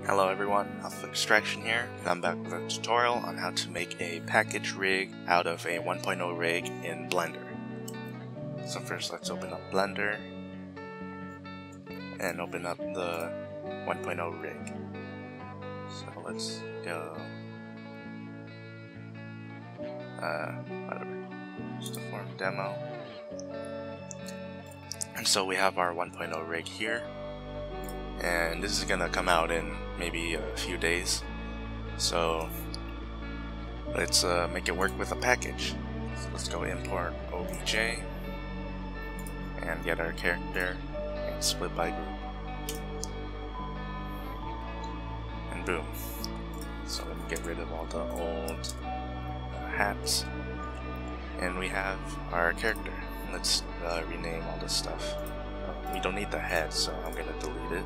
Hello everyone, AlphaExtraction here, and I'm back with a tutorial on how to make a package rig out of a 1.0 rig in Blender. So first let's open up Blender and open up the 1.0 rig. So let's go, whatever, just a form demo. And so we have our 1.0 rig here. And this is gonna come out in maybe a few days, so let's make it work with a package. So let's go import obj and get our character and split by group, and boom. So let me get rid of all the old hats, and we have our character. Let's rename all this stuff. We don't need the head, so I'm gonna delete it.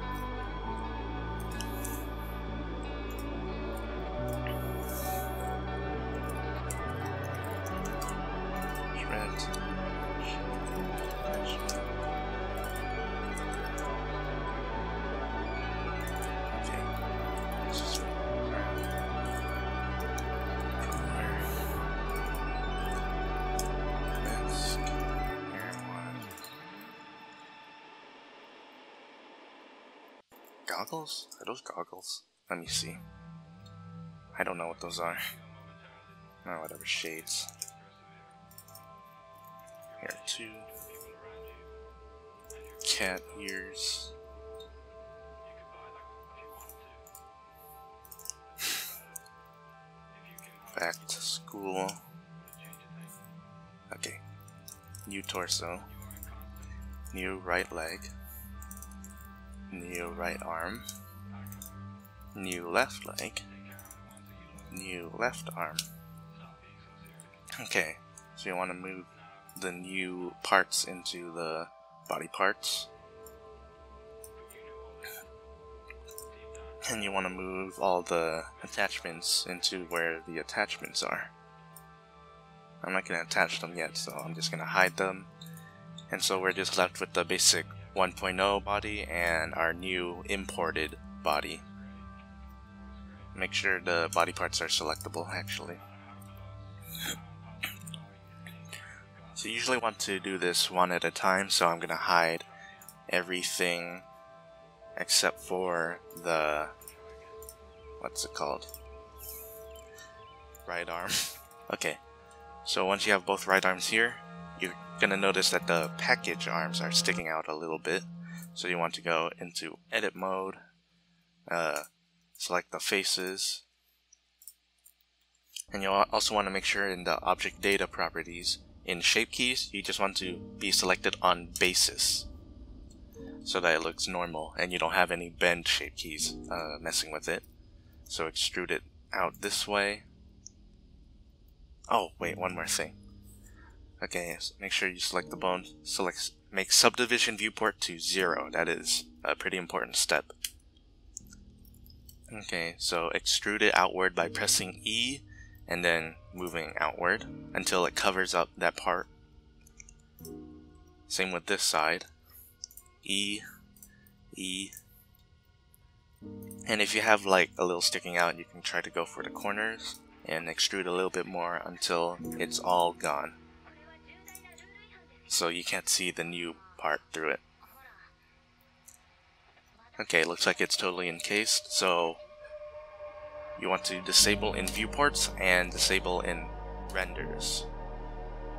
Goggles? Are those goggles? Let me see. I don't know what those are. Oh, whatever, shades. Here, 2. Cat ears. Back to school. Okay. New torso. New right leg. New right arm, new left leg, new left arm. Okay, so you want to move the new parts into the body parts, and you want to move all the attachments into where the attachments are. I'm not going to attach them yet, so I'm just going to hide them, and so we're just left with the basic 1.0 body and our new imported body. Make sure the body parts are selectable actually. So you usually want to do this one at a time, so I'm gonna hide everything except for the, what's it called? Right arm. Okay, so once you have both right arms here, you're gonna notice that the package arms are sticking out a little bit, so you want to go into edit mode, select the faces, and you also want to make sure in the object data properties in shape keys you just want to be selected on basis so that it looks normal and you don't have any bend shape keys messing with it. So extrude it out this way. Oh wait, one more thing. Okay, so make sure you select the bone, make subdivision viewport to 0. That is a pretty important step. Okay, so extrude it outward by pressing E and then moving outward until it covers up that part. Same with this side. E, E. And if you have like a little sticking out, you can try to go for the corners and extrude a little bit more until it's all gone, so you can't see the new part through it. Okay, looks like it's totally encased, so you want to disable in viewports and disable in renders.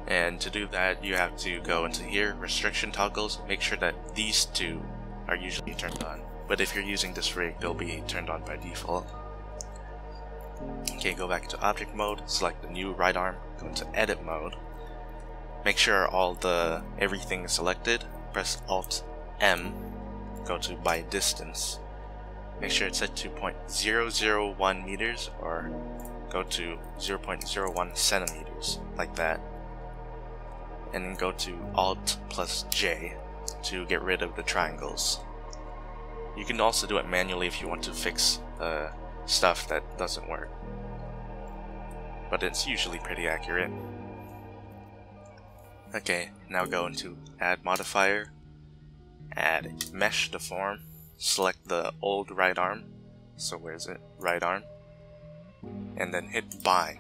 And to do that, you have to go into here, restriction toggles, make sure that these two are usually turned on. But if you're using this rig, they'll be turned on by default. Okay, go back to object mode, select the new right arm, go into edit mode. Make sure everything is selected, press Alt M, go to by distance. Make sure it's set to 0.001 meters or go to 0.01 centimeters, like that. And then go to Alt plus J to get rid of the triangles. You can also do it manually if you want to fix stuff that doesn't work, but it's usually pretty accurate. Okay, now go into Add Modifier, add Mesh Deform, select the old right arm, So where is it? Right arm. And then hit bind.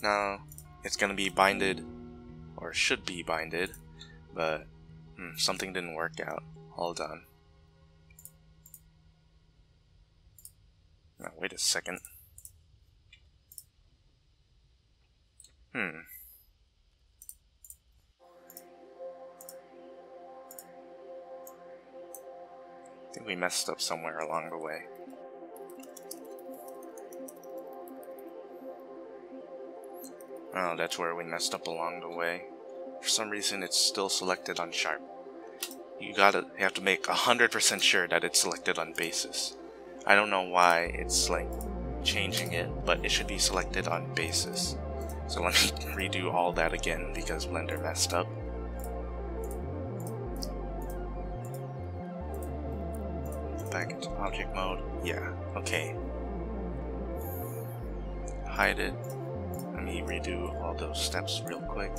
Now, it's gonna be binded, or should be binded, but something didn't work out. Hold on. Now, wait a second. I think we messed up somewhere along the way. Oh, that's where we messed up along the way. For some reason, it's still selected on sharp. You have to make 100% sure that it's selected on basis. I don't know why it's like changing it, but it should be selected on basis. So let me redo all that again because Blender messed up. Back into object mode. Yeah, okay. Hide it. Let me redo all those steps real quick.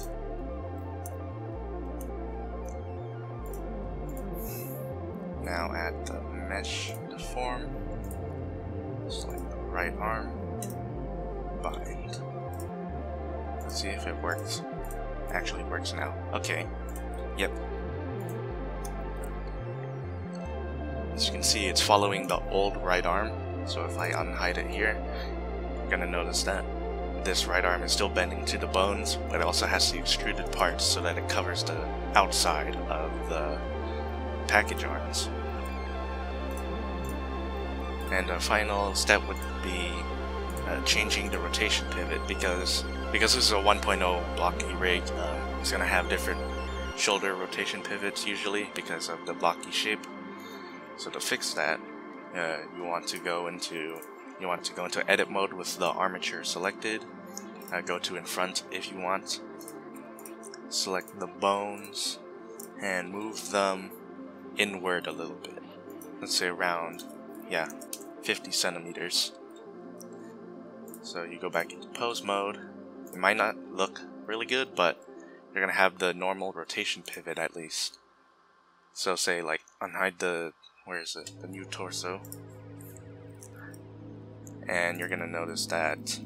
Now add the mesh deform. Select the right arm. Bind. Let's see if it works. Actually works now. Okay. Yep. As you can see, it's following the old right arm. So if I unhide it here, you're gonna notice that this right arm is still bending to the bones, but it also has the extruded parts so that it covers the outside of the package arms. And the final step would be changing the rotation pivot because this is a 1.0 blocky rig. It's going to have different shoulder rotation pivots usually because of the blocky shape. So to fix that, you want to go into edit mode with the armature selected. Go to in front if you want. Select the bones and move them inward a little bit. Let's say around, 50 centimeters. So you go back into pose mode. It might not look really good, but you're gonna have the normal rotation pivot at least. So say like unhide the new torso, and you're gonna notice that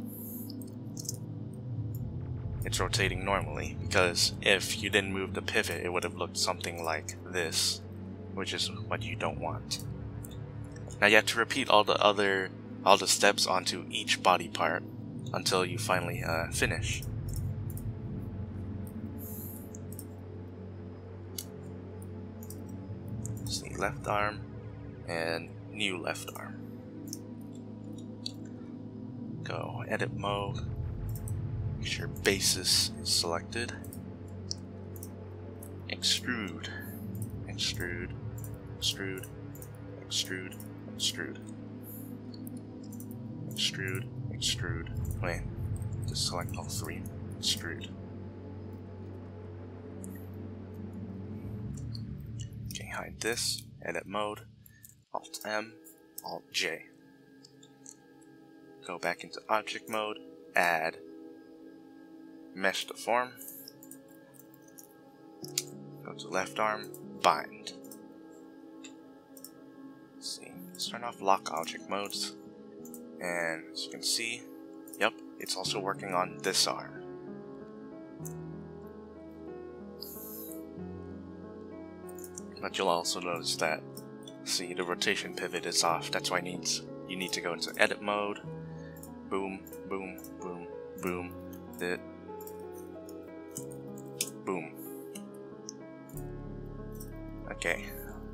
it's rotating normally, because if you didn't move the pivot it would have looked something like this, which is what you don't want. Now you have to repeat all the steps onto each body part until you finally finish. See, left arm and new left arm. Go edit mode. Make sure basis is selected. Extrude, extrude, extrude, extrude, extrude, extrude, extrude. Wait, just select all three. Extrude. Okay, hide this. Edit mode. Alt M, Alt J. Go back into object mode. Add mesh deform. Go to left arm. Bind. Let's see. Let's turn off lock object modes. And as you can see, yep, it's also working on this arm. But you'll also notice that, see, the rotation pivot is off. That's why you need to go into edit mode. Boom, boom, boom, boom. Boom. Okay,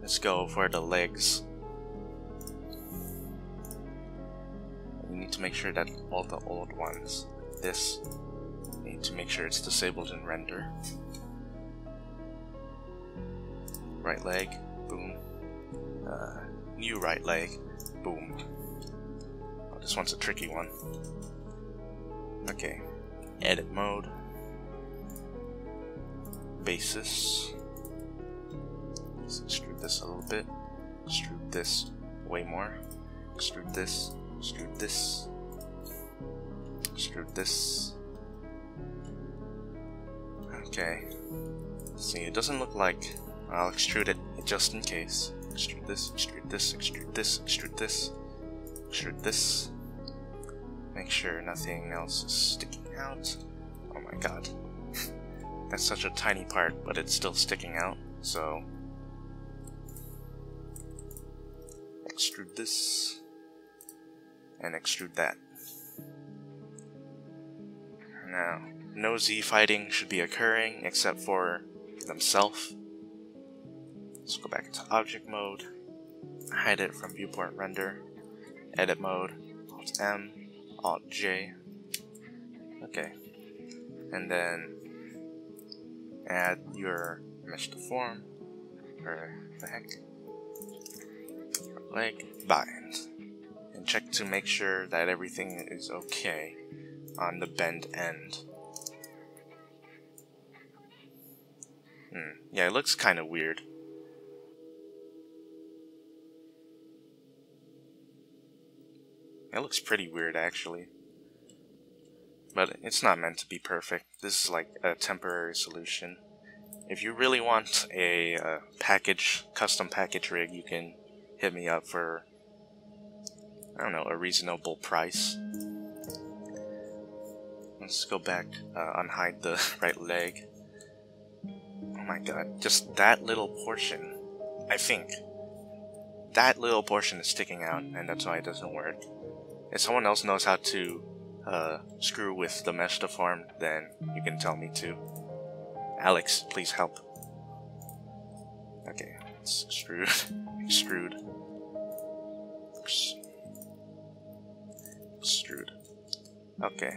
let's go for the legs. You need to make sure that all the old ones, you need to make sure it's disabled in render. Right leg, boom. New right leg, boom. Oh, this one's a tricky one. Okay, edit mode. Basis. Let's extrude this a little bit. Extrude this way more. Extrude this. Extrude this. Extrude this. Okay. See, it doesn't look like... I'll extrude it just in case. extrude this, extrude this, extrude this, extrude this, extrude this. Make sure nothing else is sticking out. Oh my god. That's such a tiny part, but it's still sticking out, so extrude this and extrude that. Now, no Z fighting should be occurring except for themselves. Let's go back into object mode, hide it from viewport render, edit mode, Alt M, Alt J. Okay, and then add your mesh deform, or the heck, leg, bind, and check to make sure that everything is okay on the bend end. Yeah, it looks kind of weird. It looks pretty weird actually. But it's not meant to be perfect. This is like a temporary solution. If you really want a custom package rig, you can hit me up for, I don't know, a reasonable price. Let's go back, unhide the right leg. Oh my god, just that little portion, I think. That little portion is sticking out, and that's why it doesn't work. If someone else knows how to screw with the mesh deform, then you can tell me too. Alex, please help. Okay, let's extrude, extrude, extrude. Okay.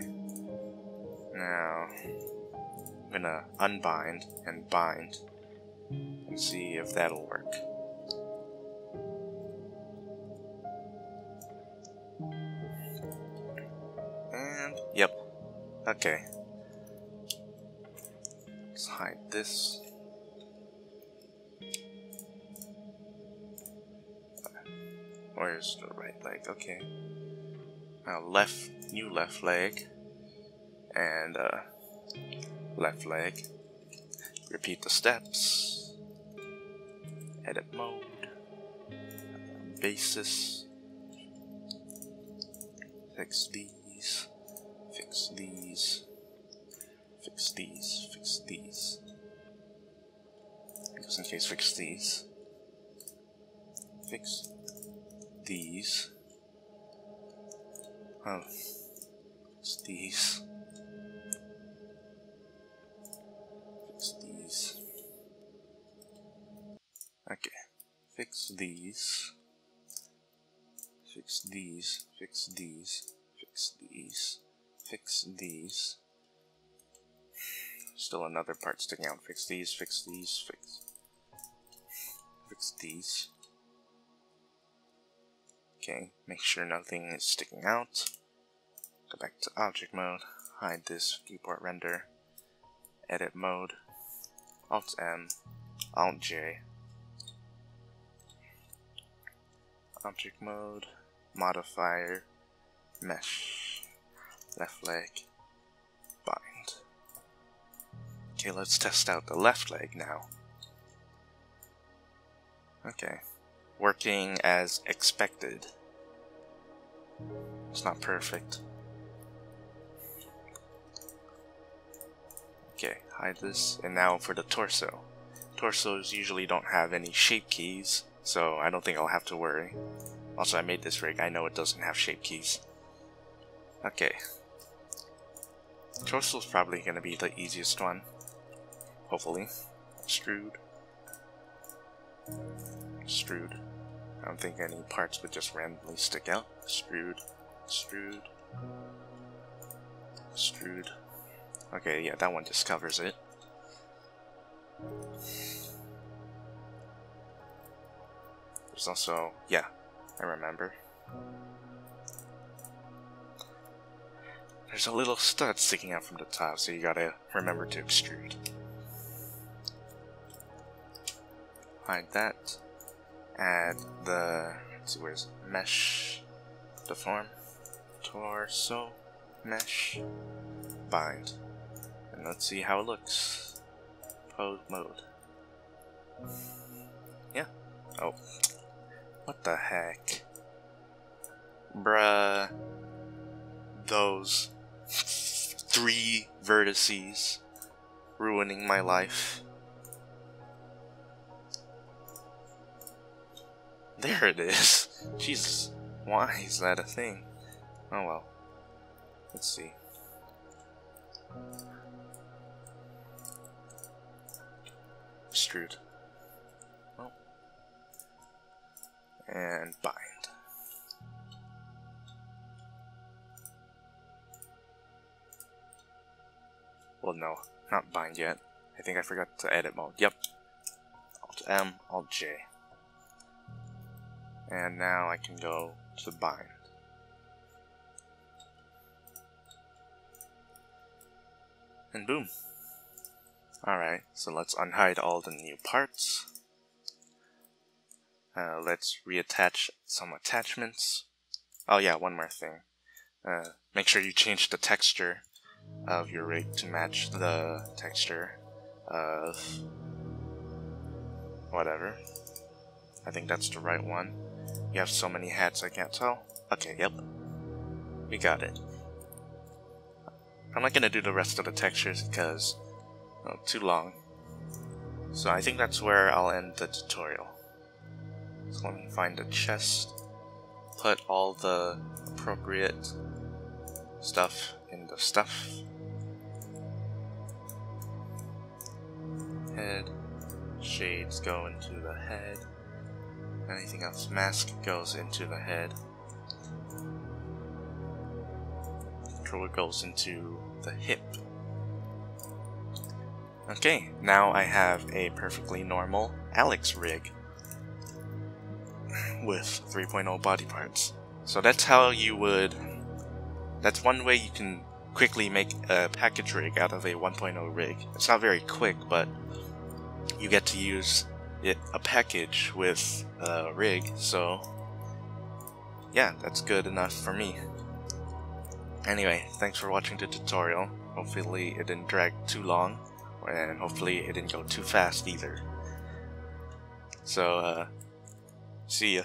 Now, I'm gonna unbind and bind and see if that'll work. And, yep. Okay. Let's hide this. Where's the right leg? Okay. Now new left leg. And left leg. Repeat the steps. Edit mode. Basis. Fix these. Fix these. Fix these. Fix these. Just in case, fix these. Fix these. Oh. Fix these. Fix these. Okay. Fix these. Fix these. Fix these. Fix these. Fix these. Still another part sticking out. Fix these. Fix these. Fix these. Okay. Make sure nothing is sticking out. Go back to object mode. Hide this. Viewport render. Edit mode. Alt M, Alt J, object mode, modifier, mesh, left leg, bind. Okay, let's test out the left leg now. Okay, working as expected. It's not perfect. Okay, hide this, and now for the torso. Torsos usually don't have any shape keys, so I don't think I'll have to worry. Also, I made this rig, I know it doesn't have shape keys. Okay. Torso's probably gonna be the easiest one. Hopefully. Extrude. Extrude. I don't think any parts would just randomly stick out. Extrude. Extrude. Extrude. Okay, yeah, that one just covers it. There's also, yeah, I remember. There's a little stud sticking out from the top, so you gotta remember to extrude. Hide that. Add the, let's see, where's it? Mesh, deform, torso, mesh, bind. And let's see how it looks. Pose mode. Yeah, Oh. What the heck? Bruh. Those 3 vertices ruining my life. There it is. Jesus. Why is that a thing? Oh well. Let's see. Extrude. Oh. And bind. Well, no, not bind yet. I think I forgot to edit mode. Yep. Alt M, Alt J. And now I can go to bind. And boom. Alright, so let's unhide all the new parts. Let's reattach some attachments. Oh yeah, one more thing. Make sure you change the texture of your rig to match the texture of whatever. I think that's the right one. You have so many hats I can't tell. Okay, yep. We got it. I'm not gonna do the rest of the textures because too long. So I think that's where I'll end the tutorial. So let me find the chest, put all the appropriate stuff in the stuff. Head, shades go into the head. Anything else? Mask goes into the head. Controller goes into the hip. Okay, now I have a perfectly normal Alex rig with 3.0 body parts. So that's how you would... That's one way you can quickly make a package rig out of a 1.0 rig. It's not very quick, but you get to use a package with a rig, so yeah, that's good enough for me. Anyway, thanks for watching the tutorial. Hopefully it didn't drag too long, and hopefully it didn't go too fast either. So, see ya.